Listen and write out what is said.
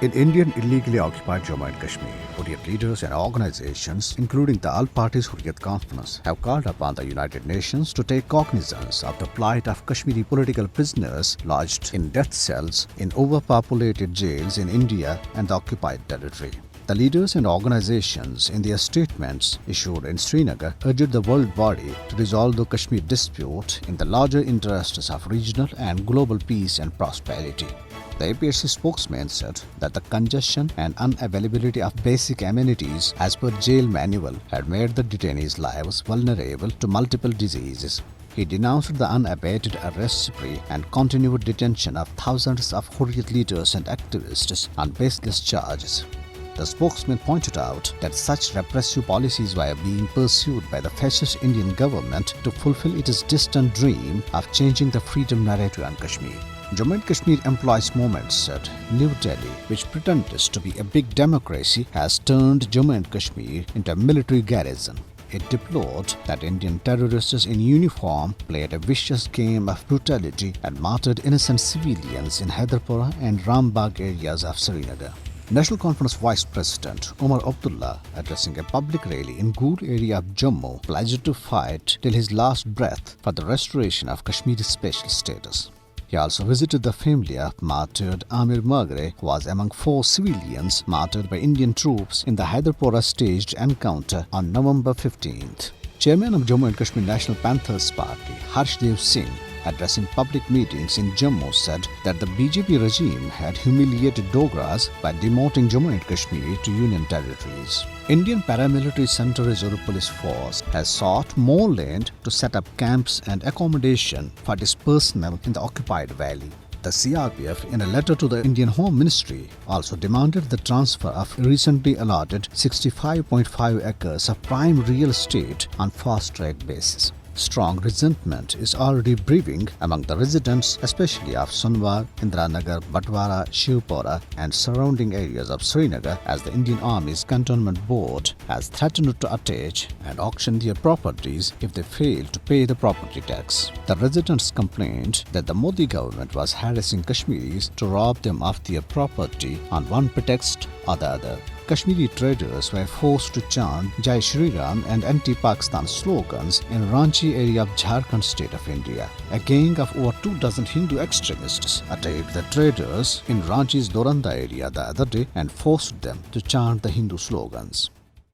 In Indian illegally occupied Jammu and Kashmir, Hurriyat leaders and organizations, including the All Parties Hurriyat Conference, have called upon the United Nations to take cognizance of the plight of Kashmiri political prisoners lodged in death cells in overpopulated jails in India and the occupied territory. The leaders and organizations in their statements issued in Srinagar urged the world body to resolve the Kashmir dispute in the larger interests of regional and global peace and prosperity. The APHC spokesman said that the congestion and unavailability of basic amenities as per jail manual had made the detainees' lives vulnerable to multiple diseases. He denounced the unabated arrest spree and continued detention of thousands of Hurriyat leaders and activists on baseless charges. The spokesman pointed out that such repressive policies were being pursued by the fascist Indian government to fulfill its distant dream of changing the freedom narrative on Kashmir. Jammu and Kashmir Employees Movement said New Delhi, which pretends to be a big democracy, has turned Jammu and Kashmir into a military garrison. It deplored that Indian terrorists in uniform played a vicious game of brutality and martyred innocent civilians in Hyderpora and Rambagh areas of Srinagar. National Conference Vice President Umar Abdullah, addressing a public rally in Gur area of Jammu, pledged to fight till his last breath for the restoration of Kashmiri special status. He also visited the family of martyred Amir Magre, who was among 4 civilians martyred by Indian troops in the Hyderpora staged encounter on November 15th. Chairman of Jammu and Kashmir National Panthers Party, Harshdev Singh, addressing public meetings in Jammu, said that the BJP regime had humiliated Dogras by demoting Jammu and Kashmir to Union territories. Indian paramilitary Central Reserve Police Force has sought more land to set up camps and accommodation for its personnel in the occupied valley. The CRPF, in a letter to the Indian Home Ministry, also demanded the transfer of recently allotted 65.5 acres of prime real estate on fast-track basis. Strong resentment is already brewing among the residents, especially of Sunwar, Indranagar, Batwara, Shivpora and surrounding areas of Srinagar, as the Indian Army's Cantonment Board has threatened to attach and auction their properties if they fail to pay the property tax. The residents complained that the Modi government was harassing Kashmiris to rob them of their property on one pretext or the other. Kashmiri traders were forced to chant Jai Shri Ram and anti-Pakistan slogans in Ranchi area of Jharkhand state of India. A gang of over 24 Hindu extremists attacked the traders in Ranchi's Doranda area the other day and forced them to chant the Hindu slogans.